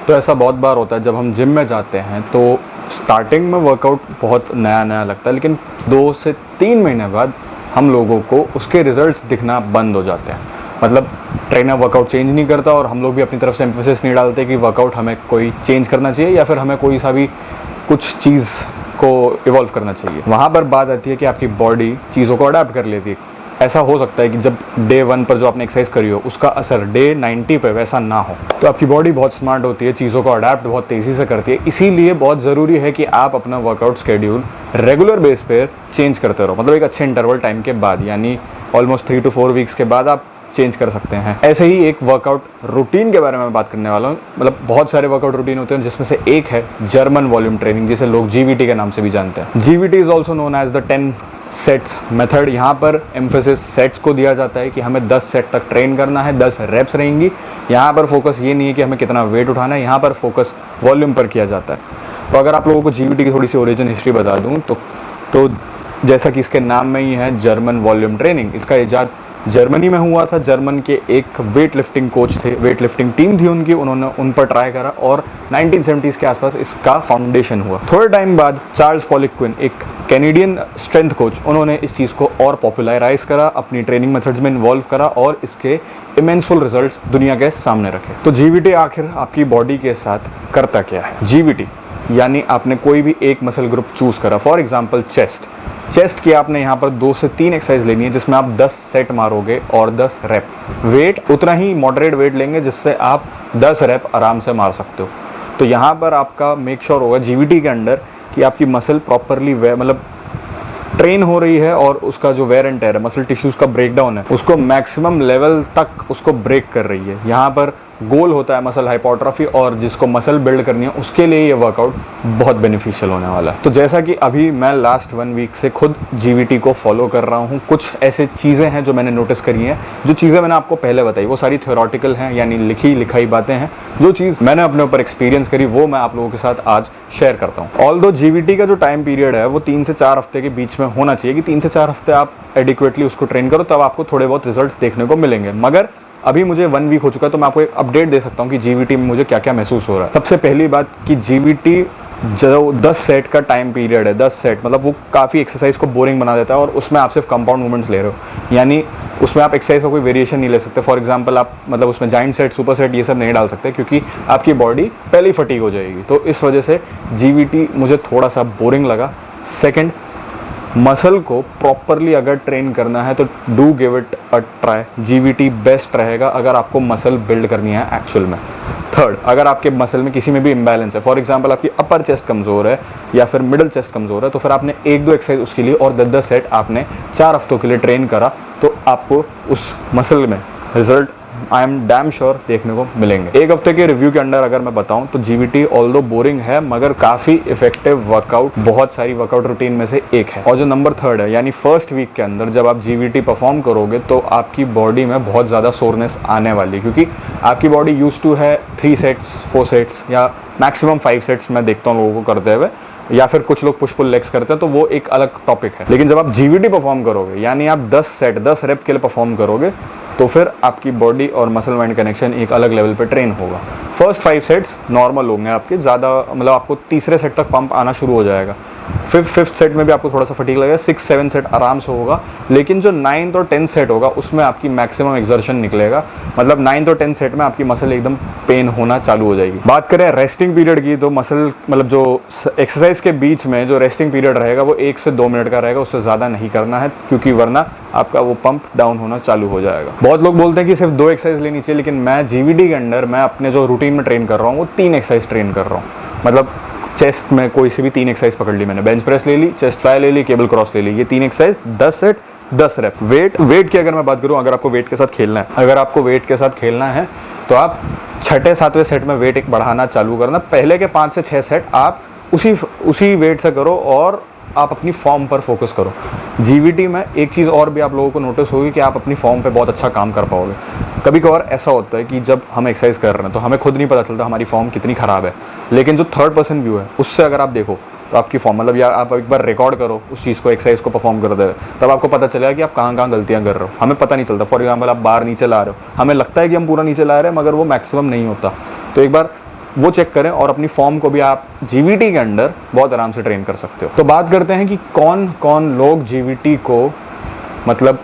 तो ऐसा बहुत बार होता है जब हम जिम में जाते हैं तो स्टार्टिंग में वर्कआउट बहुत नया नया लगता है, लेकिन 2 से 3 महीने बाद हम लोगों को उसके रिजल्ट्स दिखना बंद हो जाते हैं। मतलब ट्रेनर वर्कआउट चेंज नहीं करता और हम लोग भी अपनी तरफ से एम्फेसिस नहीं डालते कि वर्कआउट हमें कोई चेंज करना चाहिए या फिर हमें कोई सा भी कुछ चीज़ को इवॉल्व करना चाहिए। वहाँ पर बात आती है कि आपकी बॉडी चीज़ों को अडेप्ट कर लेती है। ऐसा हो सकता है कि जब डे 1 पर जो आपने एक्सरसाइज करी हो उसका असर डे 90 पे वैसा ना हो। तो आपकी बॉडी बहुत स्मार्ट होती है, चीज़ों को अडेप्ट बहुत तेज़ी से करती है। इसीलिए बहुत ज़रूरी है कि आप अपना वर्कआउट स्केड्यूल रेगुलर बेस पर चेंज करते रहो। मतलब एक अच्छे इंटरवल टाइम के बाद, यानी ऑलमोस्ट 3 to 4 वीक्स के बाद आप चेंज कर सकते हैं। ऐसे ही एक वर्कआउट रूटीन के बारे में बात करने वाला हूँ। मतलब बहुत सारे वर्कआउट रूटीन होते हैं जिसमें से एक है जर्मन वॉल्यूम ट्रेनिंग, जिसे लोग जीवीटी के नाम से भी जानते हैं। GVT is also known as the 10 sets method. यहाँ पर एम्फेसिस सेट्स को दिया जाता है कि हमें 10 सेट तक ट्रेन करना है, 10 रेप्स रहेंगी। यहाँ पर फोकस ये नहीं है कि हमें कितना वेट उठाना है, यहाँ पर फोकस वॉल्यूम पर किया जाता है। तो अगर आप लोगों को जीवीटी की थोड़ी सी ओरिजिन हिस्ट्री बता दूँ तो जैसा कि इसके नाम में ही है जर्मन वॉल्यूम ट्रेनिंग, इसका इजाद जर्मनी में हुआ था। जर्मन के एक वेट लिफ्टिंग कोच थे, वेट लिफ्टिंग टीम थी उनकी, उन्होंने उन पर ट्राई करा और 1970s के आसपास इसका फाउंडेशन हुआ। थोड़े टाइम बाद चार्ल्स पॉलिक्विन, एक कैनेडियन स्ट्रेंथ कोच, उन्होंने इस चीज़ को और पॉपुलराइज करा, अपनी ट्रेनिंग मेथड्स में इन्वॉल्व करा और इसके इमेंसफुल रिजल्ट्स दुनिया के सामने रखे। तो जीवीटी आखिर आपकी बॉडी के साथ करता क्या है? जीवीटी यानी आपने कोई भी एक मसल ग्रुप चूज करा, फॉर एग्जाम्पल चेस्ट की आपने यहाँ पर 2 से 3 एक्सरसाइज लेनी है जिसमें आप 10 सेट मारोगे और 10 रैप। वेट उतना ही मॉडरेट वेट लेंगे जिससे आप 10 रैप आराम से मार सकते हो। तो यहाँ पर आपका मेक श्योर होगा जीवीटी के अंडर कि आपकी मसल प्रॉपरली मतलब ट्रेन हो रही है और उसका जो वेयर एंड टेयर है, मसल टिश्यूज़ का ब्रेकडाउन है, उसको मैक्सिमम लेवल तक उसको ब्रेक कर रही है। यहाँ पर गोल होता है मसल हाइपोट्रॉफी, और जिसको मसल बिल्ड करनी है उसके लिए ये वर्कआउट बहुत बेनिफिशियल होने वाला है। तो जैसा कि अभी मैं लास्ट 1 वीक से खुद जीवीटी को फॉलो कर रहा हूँ, कुछ ऐसे चीज़ें हैं जो मैंने नोटिस करी हैं। जो चीज़ें मैंने आपको पहले बताई वो सारी थ्योरेटिकल हैं, यानी लिखी लिखाई बातें हैं। जो चीज़ मैंने अपने ऊपर एक्सपीरियंस करी वो मैं आप लोगों के साथ आज शेयर करता हूँ। ऑल्दो जीवीटी का जो टाइम पीरियड है वो 3 से 4 हफ्ते के बीच में होना चाहिए, कि 3 से 4 हफ्ते आप एडिक्वेटली उसको ट्रेन करो, तब आपको थोड़े बहुत रिजल्ट्स देखने को मिलेंगे। मगर अभी मुझे 1 वीक हो चुका है तो मैं आपको एक अपडेट दे सकता हूँ कि जीवीटी में मुझे क्या क्या महसूस हो रहा है। सबसे पहली बात कि जीवीटी जो 10 सेट का टाइम पीरियड है, 10 सेट मतलब वो काफ़ी एक्सरसाइज को बोरिंग बना देता है, और उसमें आप सिर्फ कंपाउंड मूवमेंट्स ले रहे हो, यानी उसमें आप एक्सरसाइज का कोई वेरिएशन नहीं ले सकते। फॉर एग्जांपल आप मतलब उसमें जाइंट सेट, सुपर सेट ये सब नहीं डाल सकते, क्योंकि आपकी बॉडी पहले ही फटीग हो जाएगी। तो इस वजह से जीवीटी मुझे थोड़ा सा बोरिंग लगा। सेकेंड, मसल को प्रॉपरली अगर ट्रेन करना है तो do give it a try. GVT best रहेगा अगर आपको मसल बिल्ड करनी है एक्चुअल में। थर्ड, अगर आपके मसल में किसी में भी इम्बैलेंस है, फॉर एग्जांपल आपकी अपर चेस्ट कमज़ोर है या फिर मिडिल चेस्ट कमज़ोर है, तो फिर आपने 1-2 एक्सरसाइज उसके लिए और 10-10 सेट आपने 4 हफ्तों के लिए ट्रेन करा, तो आपको उस मसल में result I am damn sure देखने को मिलेंगे। 1 हफ्ते के रिव्यू के अंदर अगर मैं बताऊं तो जीवीटी ऑल्दो बोरिंग है मगर काफ़ी इफेक्टिव वर्कआउट बहुत सारी वर्कआउट रूटीन में से एक है। और जो नंबर 3 है, यानी फर्स्ट वीक के अंदर जब आप जीवीटी परफॉर्म करोगे तो आपकी बॉडी में बहुत ज़्यादा सोरनेस आने वाली, क्योंकि आपकी बॉडी यूज टू है 3 सेट्स 4 सेट्स या मैक्सिमम 5 सेट्स मैं देखता हूँ लोगों को करते हुए, या फिर कुछ लोग पुश पुल लेग्स करते हैं, तो वो एक अलग टॉपिक है। लेकिन जब आप जीवीटी परफॉर्म करोगे, यानी आप 10 सेट 10 रेप के लिए परफॉर्म करोगे, तो फिर आपकी बॉडी और मसल माइंड कनेक्शन एक अलग लेवल पे ट्रेन होगा। फर्स्ट 5 सेट्स नॉर्मल होंगे आपके, ज़्यादा मतलब आपको तीसरे सेट तक पंप आना शुरू हो जाएगा। फिफ्थ सेट में भी आपको थोड़ा सा फटीग लगेगा, 6-7 सेट आराम से होगा। लेकिन जो 9th और 10th सेट होगा उसमें आपकी मैक्सिमम एक्सर्शन निकलेगा, मतलब 9th और 10th सेट में आपकी मसल एकदम पेन होना चालू हो जाएगी। बात करें रेस्टिंग पीरियड की, तो मसल मतलब जो एक्सरसाइज के बीच में जो रेस्टिंग पीरियड रहेगा वो 1 से 2 मिनट का रहेगा, उससे ज़्यादा नहीं करना है, क्योंकि वरना आपका वो पंप डाउन होना चालू हो जाएगा। बहुत लोग बोलते हैं कि सिर्फ 2 एक्सरसाइज लेनी चाहिए, लेकिन मैं जीवीटी के अंडर मैं अपने जो रूटीन में ट्रेन कर रहा हूँ वो 3 एक्सरसाइज ट्रेन कर रहा हूँ। मतलब चेस्ट में कोई सी भी 3 एक्सरसाइज पकड़ ली मैंने, बेंच प्रेस ले ली, चेस्ट फ्लाई ले ली, केबल क्रॉस ले ली, ये 3 एक्सरसाइज 10 सेट 10 रेप। वेट की अगर मैं बात करूँ, अगर आपको वेट के साथ खेलना है तो आप 6-7वें सेट में वेट एक बढ़ाना चालू करना। पहले के 5 से 6 सेट आप उसी वेट से करो और आप अपनी फॉर्म पर फोकस करो। जीवीटी में एक चीज़ और भी आप लोगों को नोटिस होगी कि आप अपनी फॉर्म पे बहुत अच्छा काम कर पाओगे। कभी कभार ऐसा होता है कि जब हम एक्सरसाइज कर रहे हैं तो हमें खुद नहीं पता चलता हमारी फॉर्म कितनी ख़राब है, लेकिन जो 3rd पर्सन व्यू है उससे अगर आप देखो तो आपकी फॉर्म मतलब, या आप एक बार रिकॉर्ड करो उस चीज़ को, एक्सरसाइज को परफॉर्म कर दे रहे, तब आपको पता चलेगा कि आप कहाँ गलतियाँ कर रहे हो। हमें पता नहीं चलता। फॉर एग्जाम्पल आप बार नीचे ला रहे हो, हमें लगता है कि हम पूरा नीचे ला रहे हैं मगर वो मैक्सिमम नहीं होता। तो एक बार वो चेक करें और अपनी फॉर्म को भी आप जीवीटी के अंडर बहुत आराम से ट्रेन कर सकते हो। तो बात करते हैं कि कौन कौन लोग जीवीटी को मतलब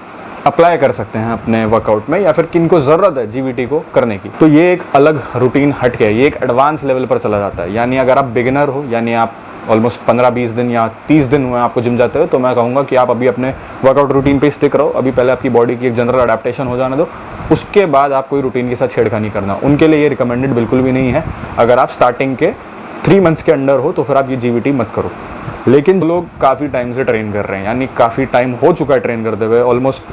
अप्लाई कर सकते हैं अपने वर्कआउट में, या फिर किनको ज़रूरत है जीवीटी को करने की। तो ये एक अलग रूटीन हट के, ये एक एडवांस लेवल पर चला जाता है। यानी अगर आप बिगिनर हो, यानी आप ऑलमोस्ट 15-20 दिन या 30 दिन हुए आपको जिम जाते हो, तो मैं कहूँगा कि आप अभी अपने वर्कआउट रूटीन पे स्टिक रहो। अभी पहले आपकी बॉडी की एक जनरल अडेप्टेशन हो जाने दो, उसके बाद आप कोई रूटीन के साथ छेड़खानी करना, उनके लिए ये रिकमेंडेड बिल्कुल भी नहीं है। अगर आप स्टार्टिंग के 3 मंथ्स के अंडर हो तो फिर आप ये जीवीटी मत करो। लेकिन लोग काफ़ी टाइम से ट्रेन कर रहे हैं, यानी काफ़ी टाइम हो चुका है ट्रेन करते हुए, ऑलमोस्ट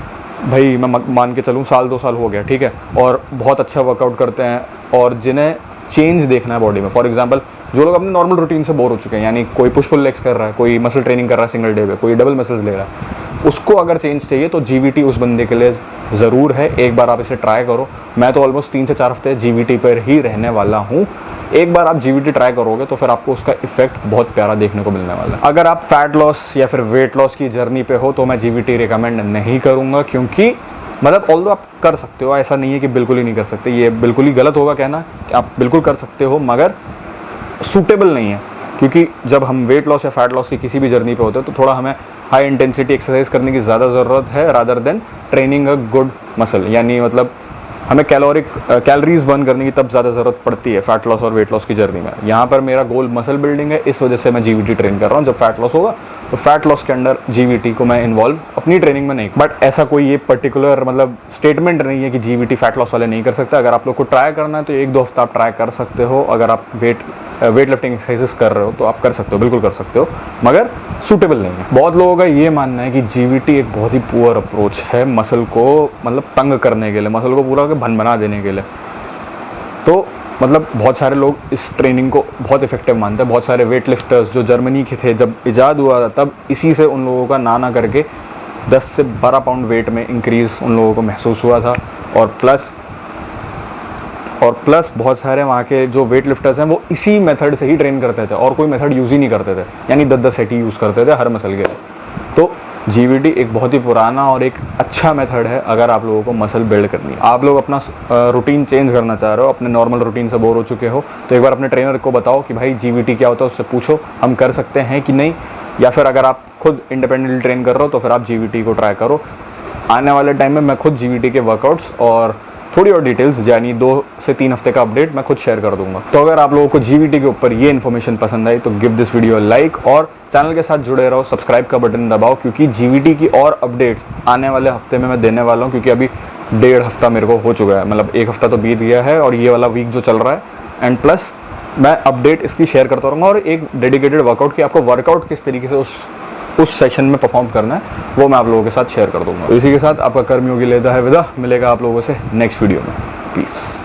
भाई मैं मान के चलूँ 1-2 साल हो गया, ठीक है, और बहुत अच्छा वर्कआउट करते हैं और जिन्हें चेंज देखना है बॉडी में। फॉर एग्जांपल जो लोग अपने नॉर्मल रूटीन से बोर हो चुके हैं, यानी कोई पुश पुल लेग्स कर रहा है, कोई मसल ट्रेनिंग कर रहा है सिंगल डे पे, कोई डबल मसल्स ले रहा है, उसको अगर चेंज चाहिए तो जीवीटी उस बंदे के लिए ज़रूर है। एक बार आप इसे ट्राई करो। मैं तो ऑलमोस्ट 3 से 4 हफ्ते जीवीटी पर ही रहने वाला हूँ। एक बार आप जीवीटी ट्राई करोगे तो फिर आपको उसका इफेक्ट बहुत प्यारा देखने को मिलने वाला है। अगर आप फैट लॉस या फिर वेट लॉस की जर्नी पे हो तो मैं जीवीटी रिकमेंड नहीं करूँगा, क्योंकि मतलब ऑल्दो आप कर सकते हो, ऐसा नहीं है कि बिल्कुल ही नहीं कर सकते, ये बिल्कुल ही गलत होगा कहना कि आप बिल्कुल कर सकते हो, मगर सूटेबल नहीं है। क्योंकि जब हम वेट लॉस या फैट लॉस की किसी भी जर्नी पे होते हैं तो थोड़ा हमें हाई इंटेंसिटी एक्सरसाइज करने की ज़्यादा ज़रूरत है rather than training a good muscle. यानी मतलब हमें कैलोरीज बर्न करने की तब ज़्यादा ज़रूरत पड़ती है फैट लॉस और वेट लॉस की जर्नी में। यहाँ पर मेरा गोल मसल बिल्डिंग है, इस वजह से मैं जीवीटी ट्रेन कर रहा हूँ। जब फैट लॉस होगा तो फैट लॉस के अंडर जीवीटी को मैं इन्वॉल्व अपनी ट्रेनिंग में नहीं। बट ऐसा कोई ये पर्टिकुलर मतलब स्टेटमेंट नहीं है कि जीवीटी फैट लॉस वाले नहीं कर सकते। अगर आप लोग को ट्राई करना है तो 1-2 हफ्ता आप ट्राई कर सकते हो। अगर आप वेट लिफ्टिंग एक्सरसाइजेस कर रहे हो तो आप कर सकते हो, बिल्कुल कर सकते हो, मगर सूटेबल नहीं है। बहुत लोगों का ये मानना है कि जीवीटी एक बहुत ही पुअर अप्रोच है मसल को मतलब तंग करने के लिए, मसल को पूरा भन बना देने के लिए। तो मतलब बहुत सारे लोग इस ट्रेनिंग को बहुत इफेक्टिव मानते हैं। बहुत सारे वेट लिफ्टर्स जो जर्मनी के थे, जब इजाद हुआ था तब इसी से उन लोगों का ना करके 10 से 12 पाउंड वेट में इंक्रीज़ उन लोगों को महसूस हुआ था। और प्लस बहुत सारे वहाँ के जो वेट लिफ्टर्स हैं वो इसी मेथड से ही ट्रेन करते थे और कोई मेथड यूज़ ही नहीं करते थे, यानी 10-10 सेट ही यूज़ करते थे हर मसल के। तो जीवीटी एक बहुत ही पुराना और एक अच्छा मेथड है अगर आप लोगों को मसल बिल्ड करनी है। आप लोग अपना रूटीन चेंज करना चाह रहे हो, अपने नॉर्मल रूटीन से बोर हो चुके हो, तो एक बार अपने ट्रेनर को बताओ कि भाई जीवीटी क्या होता है, उससे पूछो हम कर सकते हैं कि नहीं। या फिर अगर आप खुद इंडिपेंडेंटली ट्रेन कर रहे हो तो फिर आप जीवीटी को ट्राई करो। आने वाले टाइम में मैं खुद जीवीटी के वर्कआउट्स और थोड़ी और डिटेल्स यानी 2 से 3 हफ्ते का अपडेट मैं खुद शेयर कर दूंगा। तो अगर आप लोगों को जीवीटी के ऊपर ये इन्फॉर्मेशन पसंद आई तो गिव दिस वीडियो लाइक और चैनल के साथ जुड़े रहो, सब्सक्राइब का बटन दबाओ, क्योंकि जीवीटी की और अपडेट्स आने वाले हफ्ते में मैं देने वाला हूँ। क्योंकि अभी 1.5 हफ्ता मेरे को हो चुका है, मतलब 1 हफ्ता तो बीत गया है और ये वाला वीक जो चल रहा है, एंड प्लस मैं अपडेट इसकी शेयर करता रहूँगा और एक डेडिकेटेड वर्कआउट की आपको वर्कआउट किस तरीके से उस सेशन में परफॉर्म करना है वो मैं आप लोगों के साथ शेयर कर दूंगा। तो इसी के साथ आपका कर्मयोगी लेता है विदा। मिलेगा आप लोगों से नेक्स्ट वीडियो में। पीस।